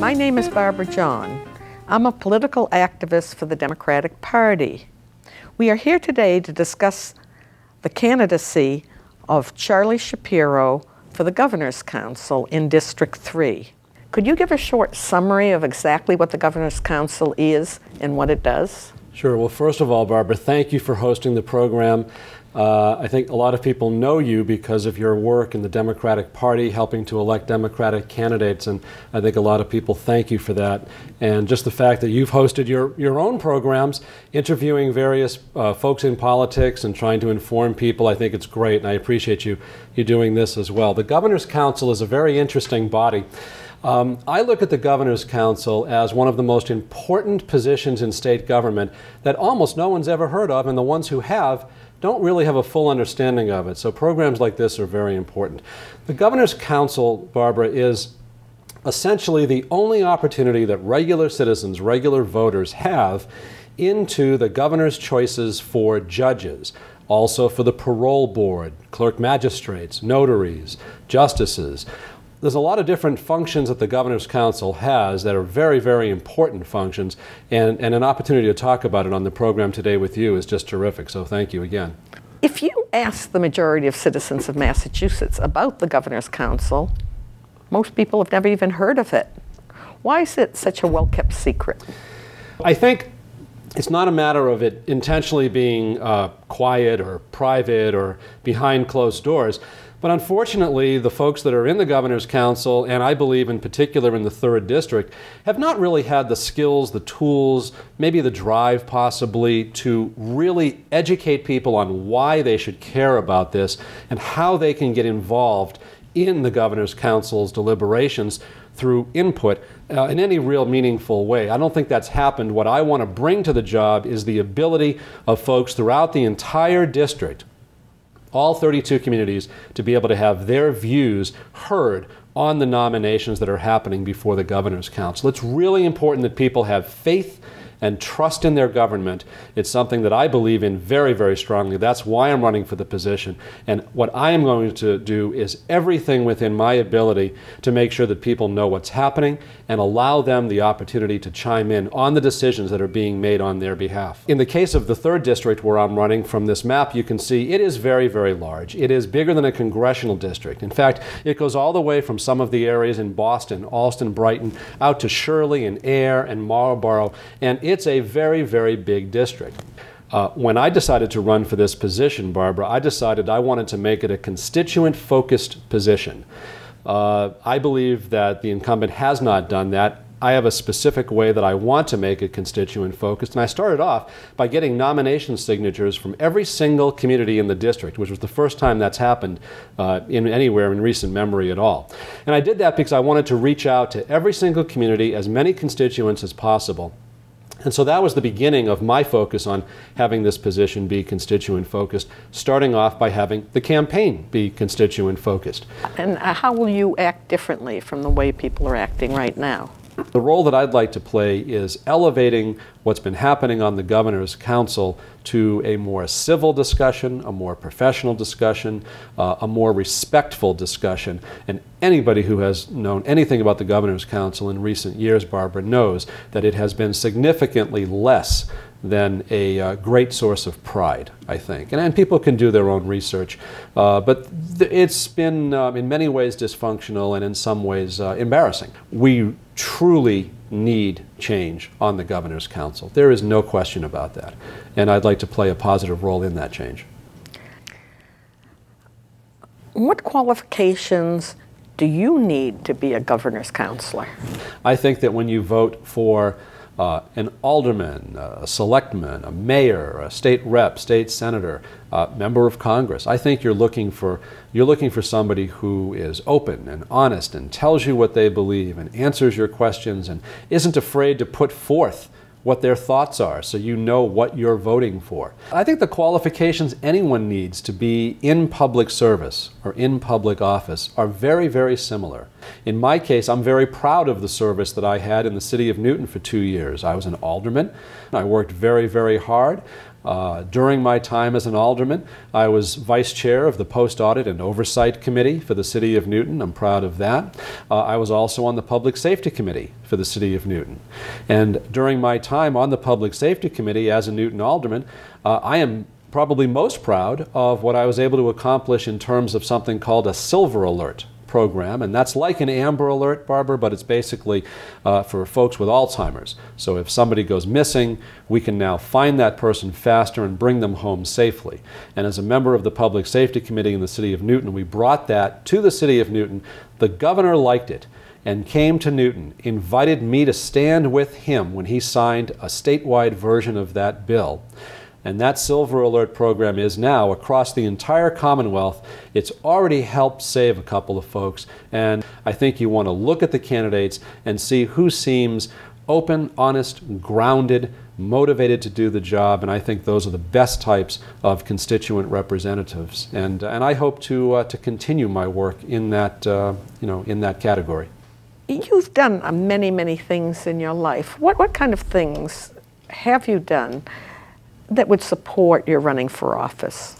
My name is Barbara John. I'm a political activist for the Democratic Party. We are here today to discuss the candidacy of Charlie Shapiro for the Governor's Council in District 3. Could you give a short summary of exactly what the Governor's Council is and what it does? Sure. Well, first of all, Barbara, thank you for hosting the program. I think a lot of people know you because of your work in the Democratic Party, helping to elect Democratic candidates, and I think a lot of people thank you for that. And just the fact that you've hosted your own programs, interviewing various folks in politics and trying to inform people, I think it's great, and I appreciate you doing this as well. The Governor's Council is a very interesting body. I look at the Governor's Council as one of the most important positions in state government that almost no one's ever heard of, and the ones who have don't really have a full understanding of it. So programs like this are very important. The Governor's Council, Barbara, is essentially the only opportunity that regular citizens, regular voters have into the governor's choices for judges, also for the parole board, clerk magistrates, notaries, justices. There's a lot of different functions that the Governor's Council has that are very, very important functions, and an opportunity to talk about it on the program today with you is just terrific, so thank you again. If you ask the majority of citizens of Massachusetts about the Governor's Council, most people have never even heard of it. Why is it such a well-kept secret? I think it's not a matter of it intentionally being quiet or private or behind closed doors. But unfortunately, the folks that are in the Governor's Council, and I believe in particular in the 3rd District, have not really had the skills, the tools, maybe the drive possibly, to really educate people on why they should care about this and how they can get involved in the Governor's Council's deliberations through input in any real meaningful way. I don't think that's happened. What I want to bring to the job is the ability of folks throughout the entire district, all 32 communities, to be able to have their views heard on the nominations that are happening before the Governor's Council. It's really important that people have faith and trust in their government. It's something that I believe in very, very strongly. That's why I'm running for the position. And what I am going to do is everything within my ability to make sure that people know what's happening and allow them the opportunity to chime in on the decisions that are being made on their behalf. In the case of the 3rd District where I'm running, from this map you can see it is very, very large. It is bigger than a congressional district. In fact, it goes all the way from some of the areas in Boston, Allston, Brighton, out to Shirley and Ayer and Marlborough, and it's a very, very big district. When I decided to run for this position, Barbara, I decided I wanted to make it a constituent-focused position. I believe that the incumbent has not done that. I have a specific way that I want to make it constituent-focused, and I started off by getting nomination signatures from every single community in the district, which was the first time that's happened anywhere in recent memory at all. And I did that because I wanted to reach out to every single community, as many constituents as possible. And so that was the beginning of my focus on having this position be constituent-focused, starting off by having the campaign be constituent-focused. And how will you act differently from the way people are acting right now? The role that I'd like to play is elevating what's been happening on the Governor's Council to a more civil discussion, a more professional discussion, a more respectful discussion. And anybody who has known anything about the Governor's Council in recent years, Barbara, knows that it has been significantly less than a great source of pride, I think. And people can do their own research, but it's been in many ways dysfunctional and in some ways embarrassing. We truly need change on the Governor's Council. There is no question about that. And I'd like to play a positive role in that change. What qualifications do you need to be a governor's counselor? I think that when you vote for an alderman, a selectman, a mayor, a state rep, state senator, member of Congress, I think you're looking for somebody who is open and honest and tells you what they believe and answers your questions and isn't afraid to put forth what their thoughts are so you know what you're voting for. I think the qualifications anyone needs to be in public service or in public office are very, very similar. In my case, I'm very proud of the service that I had in the city of Newton for 2 years. I was an alderman. I worked very, very hard. During my time as an alderman, I was vice chair of the Post-Audit and Oversight Committee for the City of Newton. I'm proud of that. I was also on the Public Safety Committee for the City of Newton. And during my time on the Public Safety Committee as a Newton alderman, I am probably most proud of what I was able to accomplish in terms of something called a Silver Alert program, and that's like an Amber Alert, Barbara, but it's basically for folks with Alzheimer's. So if somebody goes missing, we can now find that person faster and bring them home safely. And as a member of the Public Safety Committee in the City of Newton, we brought that to the City of Newton. The governor liked it and came to Newton, invited me to stand with him when he signed a statewide version of that bill. And that Silver Alert program is now across the entire Commonwealth. It's already helped save a couple of folks, and I think you want to look at the candidates and see who seems open, honest, grounded, motivated to do the job, and I think those are the best types of constituent representatives. And I hope to continue my work in that, in that category. You've done many, many things in your life. What kind of things have you done that would support your running for office?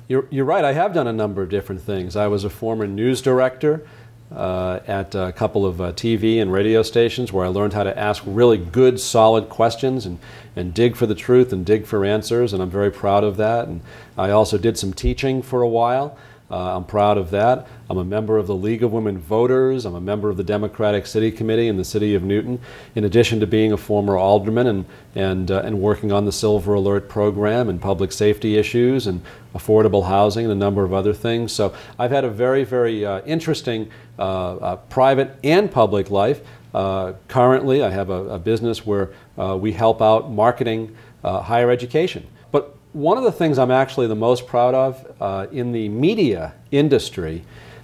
You're right, I have done a number of different things. I was a former news director at a couple of TV and radio stations where I learned how to ask really good, solid questions and dig for the truth and dig for answers, and I'm very proud of that. And I also did some teaching for a while. I'm proud of that. I'm a member of the League of Women Voters. I'm a member of the Democratic City Committee in the City of Newton, in addition to being a former alderman and working on the Silver Alert program and public safety issues and affordable housing and a number of other things. So I've had a very, very interesting private and public life. Currently, I have a business where we help out marketing higher education. But one of the things I'm actually the most proud of in the media industry,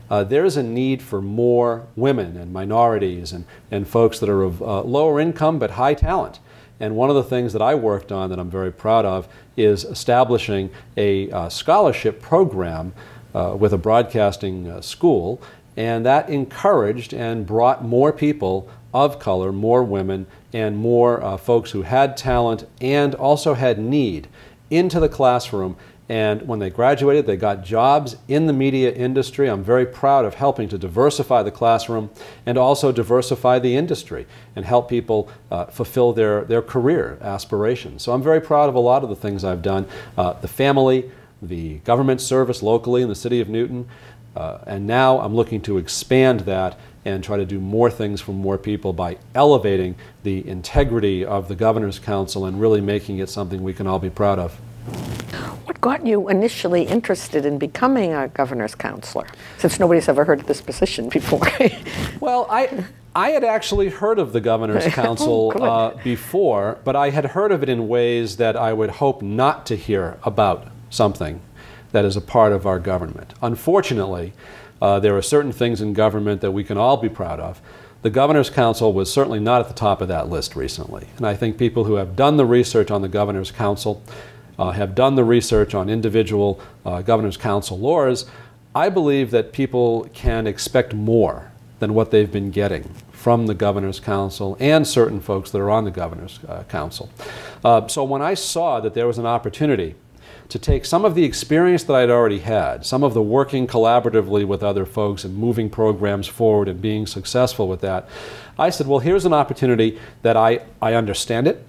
there's a need for more women and minorities and folks that are of lower income but high talent. And one of the things that I worked on that I'm very proud of is establishing a scholarship program with a broadcasting school, and that encouraged and brought more people of color, more women, and more folks who had talent and also had need into the classroom. And when they graduated, they got jobs in the media industry. I'm very proud of helping to diversify the classroom and also diversify the industry and help people fulfill their career aspirations. So I'm very proud of a lot of the things I've done. The family, the government service locally in the City of Newton, and now I'm looking to expand that and try to do more things for more people by elevating the integrity of the Governor's Council and really making it something we can all be proud of. What got you initially interested in becoming a governor's counselor, since nobody's ever heard of this position before? Well, I had actually heard of the Governor's Council before, but I had heard of it in ways that I would hope not to hear about something that is a part of our government. Unfortunately, there are certain things in government that we can all be proud of. The Governor's Council was certainly not at the top of that list recently. And I think people who have done the research on the Governor's Council, have done the research on individual Governor's Council laws, I believe that people can expect more than what they've been getting from the Governor's Council and certain folks that are on the Governor's Council. So when I saw that there was an opportunity to take some of the experience that I'd already had, some of the working collaboratively with other folks and moving programs forward and being successful with that, I said, well, here's an opportunity that I understand it.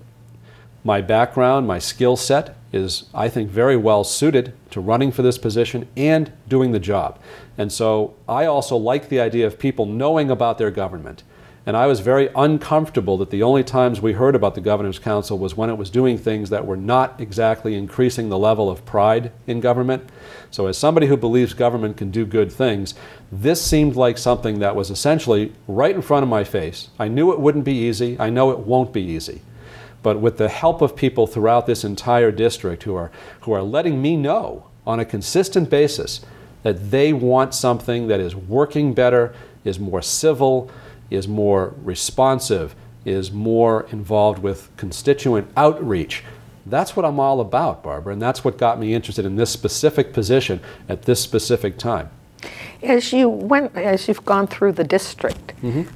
My background, my skill set is, I think, very well suited to running for this position and doing the job. And so I also like the idea of people knowing about their government. And I was very uncomfortable that the only times we heard about the Governor's Council was when it was doing things that were not exactly increasing the level of pride in government. So as somebody who believes government can do good things, this seemed like something that was essentially right in front of my face. I knew it wouldn't be easy. I know it won't be easy. But with the help of people throughout this entire district who are letting me know on a consistent basis that they want something that is working better, is more civil, is more responsive, is more involved with constituent outreach. That's what I'm all about, Barbara, and that's what got me interested in this specific position at this specific time. As you've gone through the district,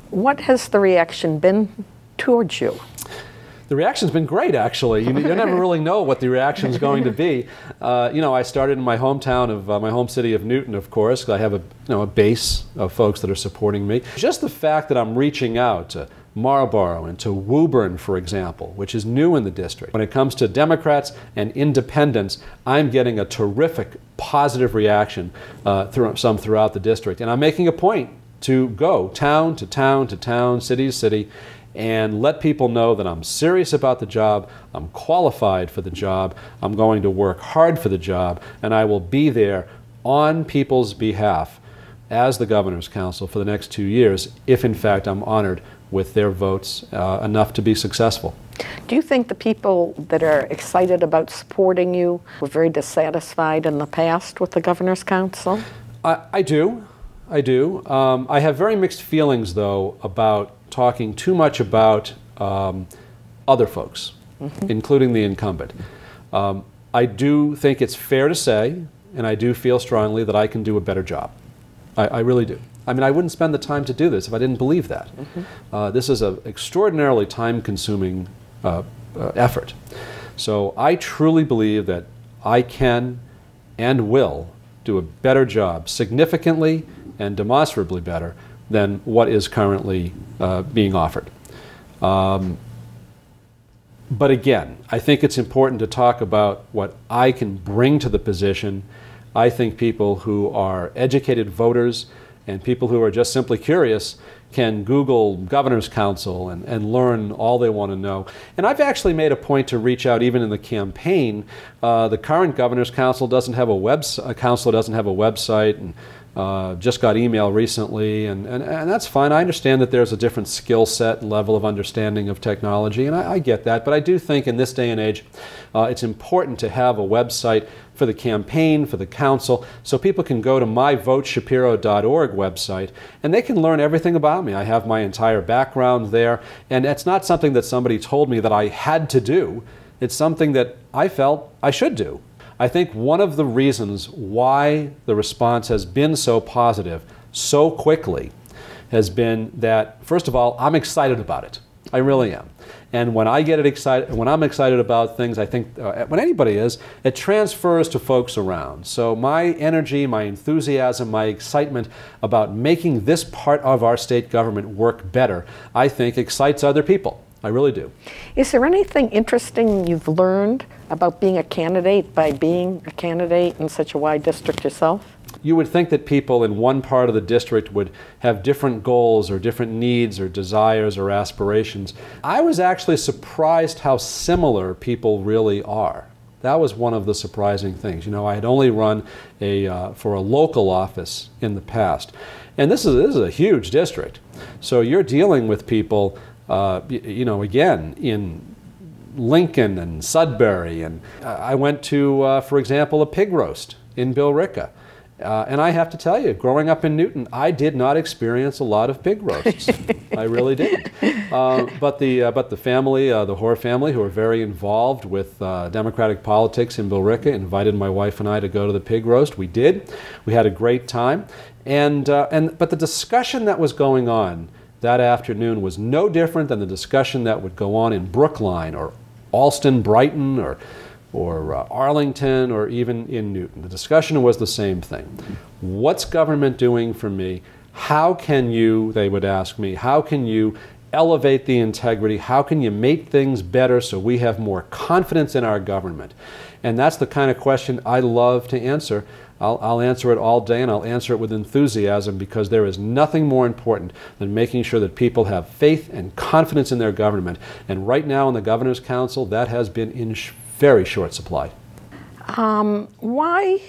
what has the reaction been towards you? The reaction's been great, actually. You never really know what the reaction's going to be. I started in my hometown of my home city of Newton, of course. I have a base of folks that are supporting me. Just the fact that I'm reaching out to Marlborough and to Woburn, for example, which is new in the district. When it comes to Democrats and independents, I'm getting a terrific positive reaction throughout the district. And I'm making a point to go town to town to town, city to city, and let people know that I'm serious about the job, I'm qualified for the job, I'm going to work hard for the job, and I will be there on people's behalf as the Governor's Council for the next 2 years, if in fact I'm honored with their votes enough to be successful. Do you think the people that are excited about supporting you were very dissatisfied in the past with the Governor's Council? I do. I have very mixed feelings, though, about talking too much about other folks, including the incumbent. I do think it's fair to say, and I do feel strongly, that I can do a better job. I really do. I mean, I wouldn't spend the time to do this if I didn't believe that. This is an extraordinarily time-consuming effort. So I truly believe that I can and will do a better job, significantly and demonstrably better than what is currently being offered. But again, I think it's important to talk about what I can bring to the position. I think people who are educated voters and people who are just simply curious can Google Governor's Council and learn all they want to know. And I've actually made a point to reach out even in the campaign. The current Governor's Council doesn't have a website, and just got email recently, and that's fine. I understand that there's a different skill set and level of understanding of technology, and I get that. But I do think in this day and age, it's important to have a website for the campaign, for the council, so people can go to myvoteshapiro.org website, and they can learn everything about me. I have my entire background there, and it's not something that somebody told me that I had to do. It's something that I felt I should do. I think one of the reasons why the response has been so positive so quickly has been that, first of all, I'm excited about it. I really am. And when I'm excited about things, I think when anybody is, it transfers to folks around. So my energy, my enthusiasm, my excitement about making this part of our state government work better, I think excites other people. I really do. Is there anything interesting you've learned about being a candidate by being a candidate in such a wide district yourself? You would think that people in one part of the district would have different goals or different needs or desires or aspirations. I was actually surprised how similar people really are. That was one of the surprising things. You know, I had only run for a local office in the past. And this is a huge district. So you're dealing with people again, in Lincoln and Sudbury, and I went to, for example, a pig roast in Billerica. And I have to tell you, growing up in Newton, I did not experience a lot of pig roasts. I really didn't. But the family, the Hoare family, who are very involved with Democratic politics in Billerica, invited my wife and I to go to the pig roast. We did. We had a great time. But the discussion that was going on that afternoon was no different than the discussion that would go on in Brookline or Alston, Brighton, or Arlington, or even in Newton. The discussion was the same thing. What's government doing for me? How can you, they would ask me, how can you elevate the integrity? How can you make things better so we have more confidence in our government? And that's the kind of question I love to answer. I'll answer it all day, and I'll answer it with enthusiasm, because there is nothing more important than making sure that people have faith and confidence in their government. And right now in the Governor's Council, that has been in very short supply. Why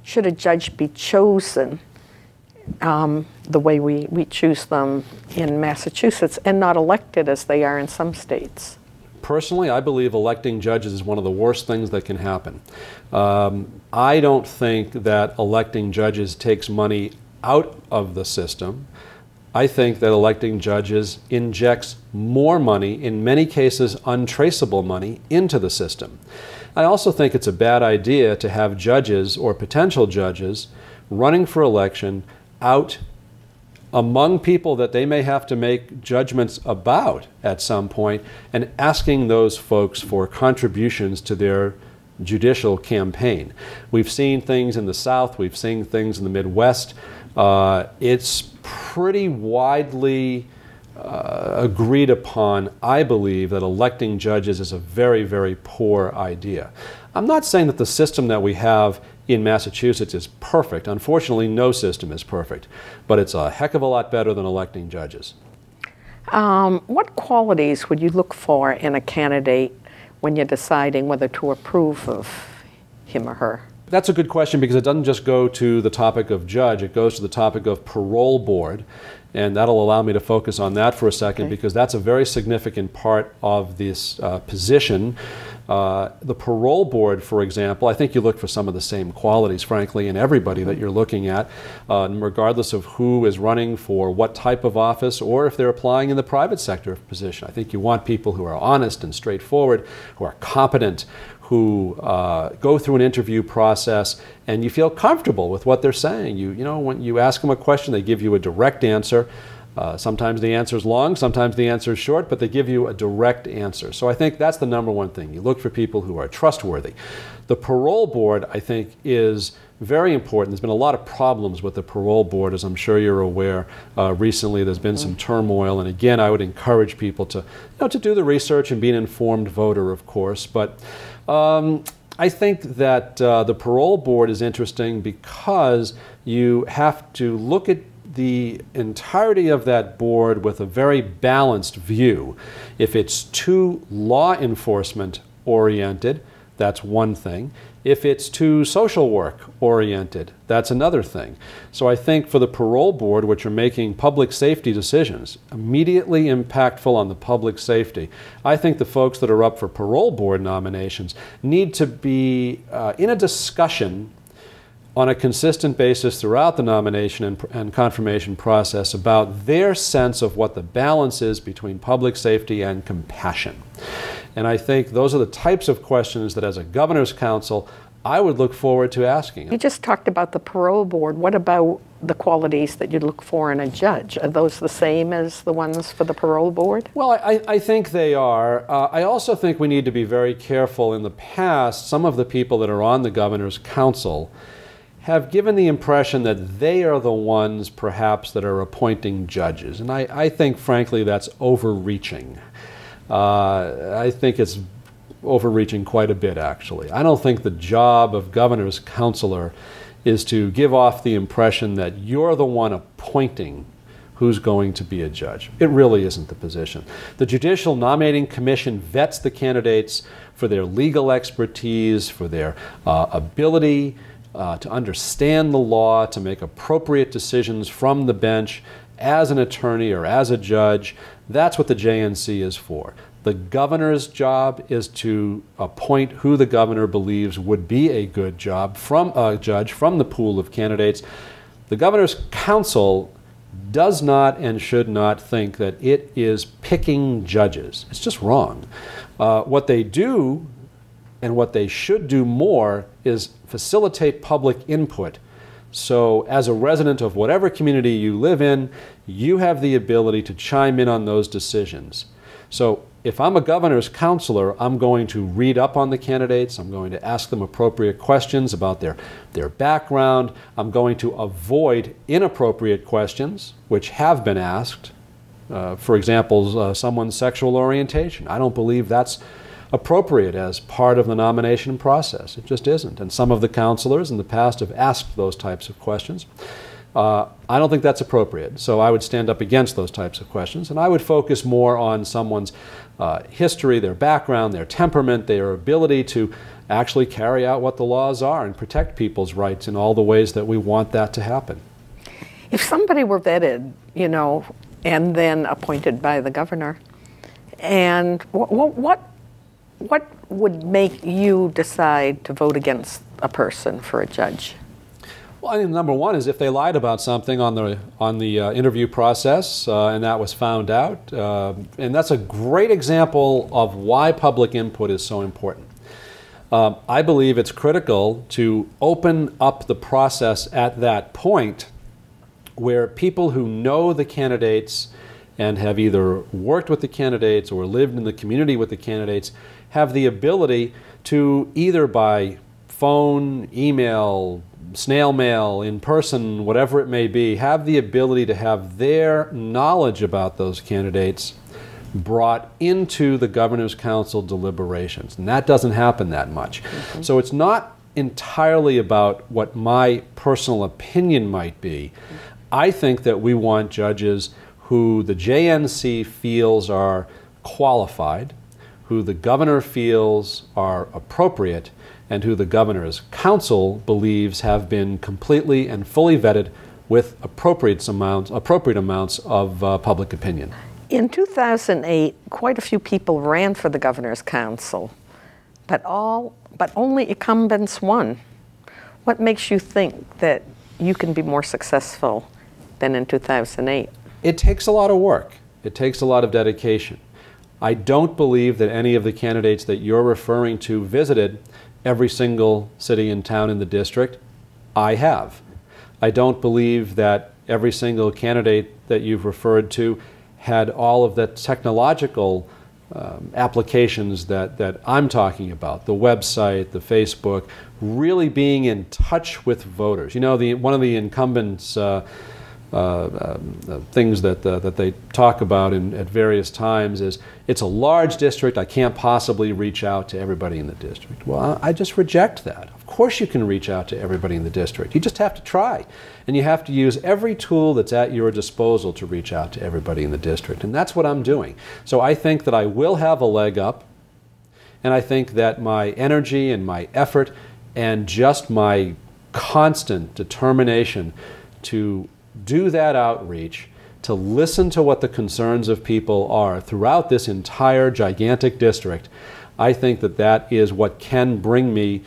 should a judge be chosen the way we choose them in Massachusetts and not elected as they are in some states? Personally, I believe electing judges is one of the worst things that can happen. I don't think that electing judges takes money out of the system. I think that electing judges injects more money, in many cases untraceable money, into the system. I also think it's a bad idea to have judges or potential judges running for election out among people that they may have to make judgments about at some point, and asking those folks for contributions to their judicial campaign. We've seen things in the South, we've seen things in the Midwest. It's pretty widely agreed upon, I believe, that electing judges is a very, very poor idea. I'm not saying that the system that we have in Massachusetts is perfect. Unfortunately, no system is perfect, but it's a heck of a lot better than electing judges. What qualities would you look for in a candidate when you're deciding whether to approve of him or her? That's a good question, because it doesn't just go to the topic of judge, it goes to the topic of parole board. And that'll allow me to focus on that for a second, because that's a very significant part of this position. The parole board, for example, I think you look for some of the same qualities, frankly, in everybody that you're looking at, regardless of who is running for what type of office, or if they're applying in the private sector position. I think you want people who are honest and straightforward, who are competent, who go through an interview process and you feel comfortable with what they're saying. You know, when you ask them a question, they give you a direct answer. Sometimes the answer is long, sometimes the answer is short, but they give you a direct answer. So I think that's the number one thing. You look for people who are trustworthy. The parole board, I think, is very important. There's been a lot of problems with the parole board, as I'm sure you're aware. Recently there's been some turmoil, and again, I would encourage people to, to do the research and be an informed voter, of course. But I think that the parole board is interesting because you have to look at the entirety of that board with a very balanced view. If it's too law enforcement oriented, that's one thing. If it's too social work oriented, that's another thing. So I think for the parole board, which are making public safety decisions, immediately impactful on the public safety, I think the folks that are up for parole board nominations need to be in a discussion on a consistent basis throughout the nomination and confirmation process about their sense of what the balance is between public safety and compassion. And I think those are the types of questions that, as a governor's counsel, I would look forward to asking. You just talked about the parole board. What about the qualities that you'd look for in a judge? Are those the same as the ones for the parole board? Well, I think they are. I also think we need to be very careful. In the past, some of the people that are on the governor's council have given the impression that they are the ones, perhaps, that are appointing judges. And I think, frankly, that's overreaching. I think it's overreaching quite a bit, actually. I don't think the job of governor's counselor is to give off the impression that you're the one appointing who's going to be a judge. It really isn't the position. The Judicial Nominating Commission vets the candidates for their legal expertise, for their ability to understand the law, to make appropriate decisions from the bench as an attorney or as a judge. That's what the JNC is for. The governor's job is to appoint who the governor believes would be a good judge from the pool of candidates. The governor's council does not and should not think that it is picking judges. It's just wrong. What they do, and what they should do more, is facilitate public input. So as a resident of whatever community you live in, you have the ability to chime in on those decisions. So if I'm a governor's counselor, I'm going to read up on the candidates. I'm going to ask them appropriate questions about their background. I'm going to avoid inappropriate questions, which have been asked. For example, someone's sexual orientation. I don't believe that's appropriate as part of the nomination process. It just isn't. And some of the counselors in the past have asked those types of questions. I don't think that's appropriate. So I would stand up against those types of questions, and I would focus more on someone's history, their background, their temperament, their ability to actually carry out what the laws are and protect people's rights in all the ways that we want that to happen. If somebody were vetted, and then appointed by the governor, and what would make you decide to vote against a person for a judge? Well, I think number one is if they lied about something on the interview process, and that was found out. And that's a great example of why public input is so important. I believe it's critical to open up the process at that point where people who know the candidates and have either worked with the candidates or lived in the community with the candidates have the ability to, either by phone, email, snail mail, in person, whatever it may be, have the ability to have their knowledge about those candidates brought into the Governor's Council deliberations. And that doesn't happen that much. So it's not entirely about what my personal opinion might be. I think that we want judges who the JNC feels are qualified, who the governor feels are appropriate, and who the Governor's Council believes have been completely and fully vetted with appropriate amounts of public opinion. In 2008, quite a few people ran for the Governor's Council, but only incumbents won. What makes you think that you can be more successful than in 2008? It takes a lot of work. It takes a lot of dedication. I don't believe that any of the candidates that you're referring to visited every single city and town in the district. I have. I don't believe that every single candidate that you've referred to had all of the technological applications that I'm talking about, the website, the Facebook, really being in touch with voters. You know, one of the incumbents' things that they talk about at various times is, it's a large district, I can't possibly reach out to everybody in the district. Well, I just reject that. Of course you can reach out to everybody in the district. You just have to try. And you have to use every tool that's at your disposal to reach out to everybody in the district. And that's what I'm doing. So I think that I will have a leg up, and I think that my energy and my effort and just my constant determination to do that outreach, to listen to what the concerns of people are throughout this entire gigantic district, I think that that is what can bring me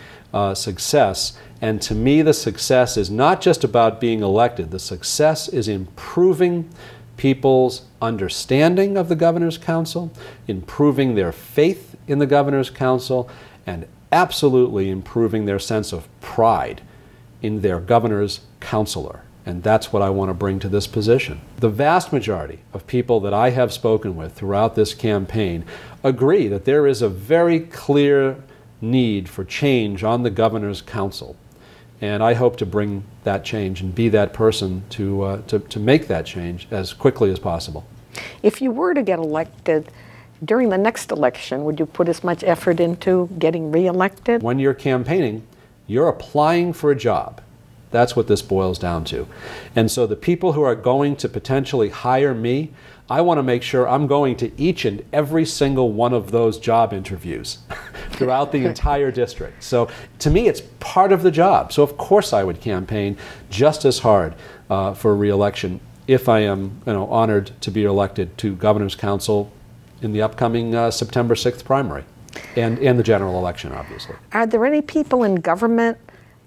success. And to me, the success is not just about being elected. The success is improving people's understanding of the Governor's Council, improving their faith in the Governor's Council, and absolutely improving their sense of pride in their Governor's Counselor. And that's what I want to bring to this position. The vast majority of people that I have spoken with throughout this campaign agree that there is a very clear need for change on the Governor's Council. And I hope to bring that change and be that person to make that change as quickly as possible. If you were to get elected during the next election, would you put as much effort into getting re-elected? When you're campaigning, you're applying for a job. That's what this boils down to. And so the people who are going to potentially hire me, I want to make sure I'm going to each and every single one of those job interviews throughout the entire district. So to me, it's part of the job. So of course I would campaign just as hard for re-election if I am honored to be elected to Governor's Council in the upcoming September 6th primary and the general election, obviously. Are there any people in government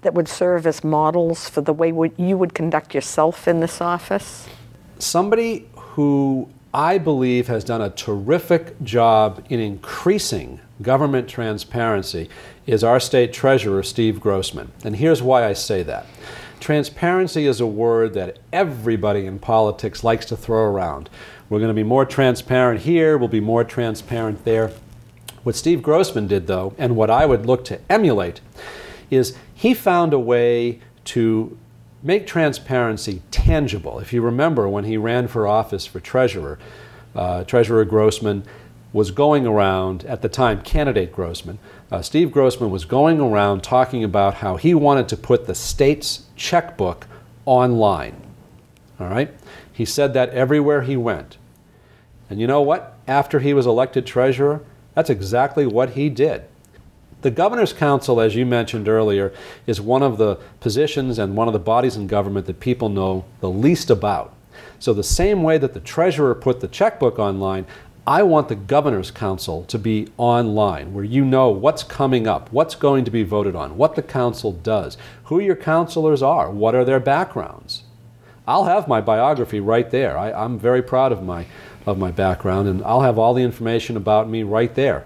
that would serve as models for the way you would conduct yourself in this office? Somebody who I believe has done a terrific job in increasing government transparency is our state treasurer, Steve Grossman. And here's why I say that. Transparency is a word that everybody in politics likes to throw around. We're going to be more transparent here, we'll be more transparent there. What Steve Grossman did, though, and what I would look to emulate, is he found a way to make transparency tangible. If you remember, when he ran for office for treasurer, Treasurer Grossman was going around, at the time, candidate Grossman, Steve Grossman was going around talking about how he wanted to put the state's checkbook online. All right? He said that everywhere he went. And you know what? After he was elected treasurer, that's exactly what he did. The Governor's Council, as you mentioned earlier, is one of the positions and one of the bodies in government that people know the least about. So the same way that the treasurer put the checkbook online, I want the Governor's Council to be online, where you know what's coming up, what's going to be voted on, what the council does, who your counselors are, what are their backgrounds. I'll have my biography right there. I'm very proud of my background, and I'll have all the information about me right there.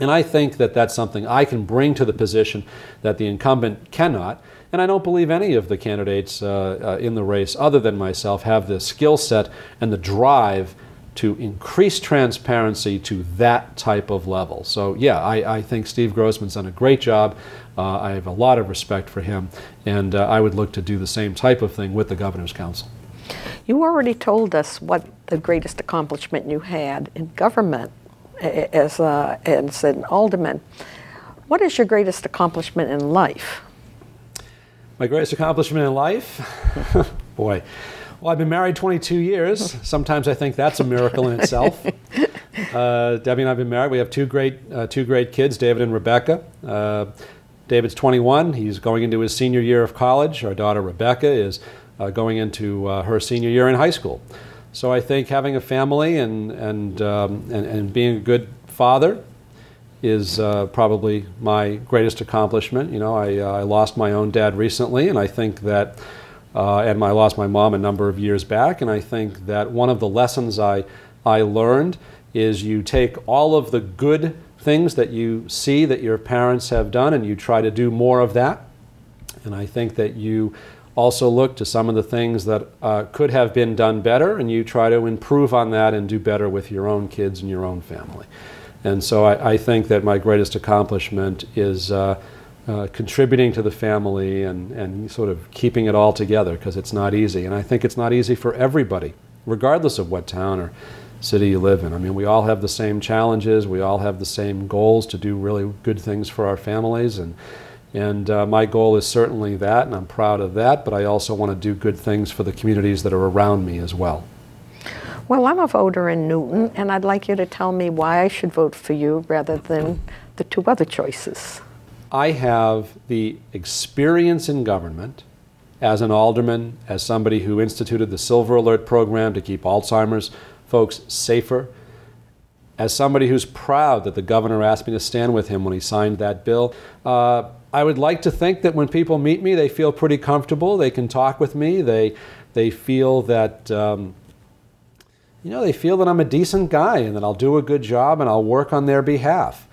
And I think that that's something I can bring to the position that the incumbent cannot, And I don't believe any of the candidates in the race, other than myself, have the skill set and the drive to increase transparency to that type of level. So yeah, I think Steve Grossman's done a great job. I have a lot of respect for him, and I would look to do the same type of thing with the Governor's Council. You already told us what the greatest accomplishment you had in government as an alderman. What is your greatest accomplishment in life? My greatest accomplishment in life? Boy. Well, I've been married 22 years. Sometimes I think that's a miracle in itself. Debbie and I have been married. We have two great kids, David and Rebecca. David's 21. He's going into his senior year of college. Our daughter Rebecca is going into her senior year in high school. So I think having a family and being a good father is probably my greatest accomplishment. You know, I lost my own dad recently, and I think that and I lost my mom a number of years back, and I think that one of the lessons I learned is you take all of the good things that you see that your parents have done and you try to do more of that. And I think that you also look to some of the things that could have been done better, and you try to improve on that and do better with your own kids and your own family. And so I think that my greatest accomplishment is contributing to the family and sort of keeping it all together, because it's not easy. And I think it's not easy for everybody, regardless of what town or city you live in. I mean, we all have the same challenges. We all have the same goals to do really good things for our families. And my goal is certainly that, and I'm proud of that, but I also want to do good things for the communities that are around me as well. Well, I'm a voter in Newton, and I'd like you to tell me why I should vote for you rather than the two other choices. I have the experience in government as an alderman, as somebody who instituted the Silver Alert program to keep Alzheimer's folks safer, as somebody who's proud that the governor asked me to stand with him when he signed that bill. I would like to think that when people meet me, they feel pretty comfortable. They can talk with me. They feel that they feel that I'm a decent guy and that I'll do a good job and I'll work on their behalf.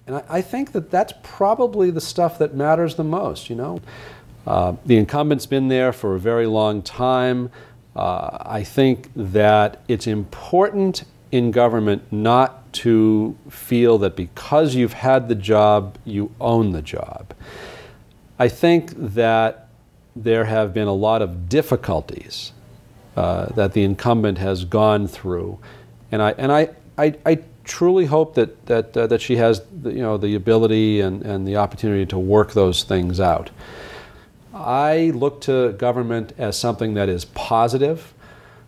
And I think that that's probably the stuff that matters the most, you know. The incumbent's been there for a very long time. I think that it's important in government not to feel that because you've had the job, you own the job. I think that there have been a lot of difficulties that the incumbent has gone through, and I truly hope that she has the ability and the opportunity to work those things out. I look to government as something that is positive,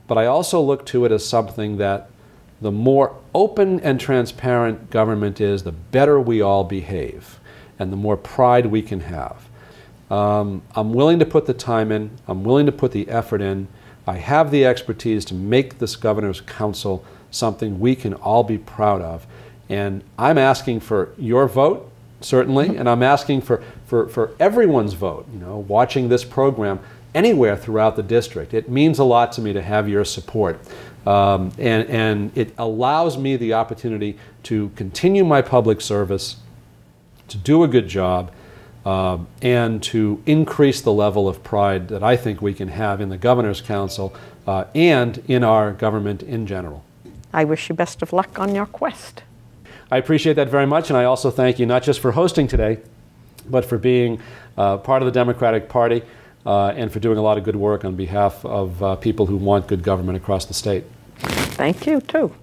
but I also look to it as something that the more open and transparent government is, the better we all behave and the more pride we can have. I'm willing to put the time in. I'm willing to put the effort in. I have the expertise to make this Governor's Council something we can all be proud of. And I'm asking for your vote, certainly, and I'm asking for everyone's vote, watching this program anywhere throughout the district. It means a lot to me to have your support. And it allows me the opportunity to continue my public service, to do a good job, and to increase the level of pride that I think we can have in the Governor's Council and in our government in general. I wish you best of luck on your quest. I appreciate that very much, and I also thank you not just for hosting today, but for being part of the Democratic Party and for doing a lot of good work on behalf of people who want good government across the state. Thank you, too.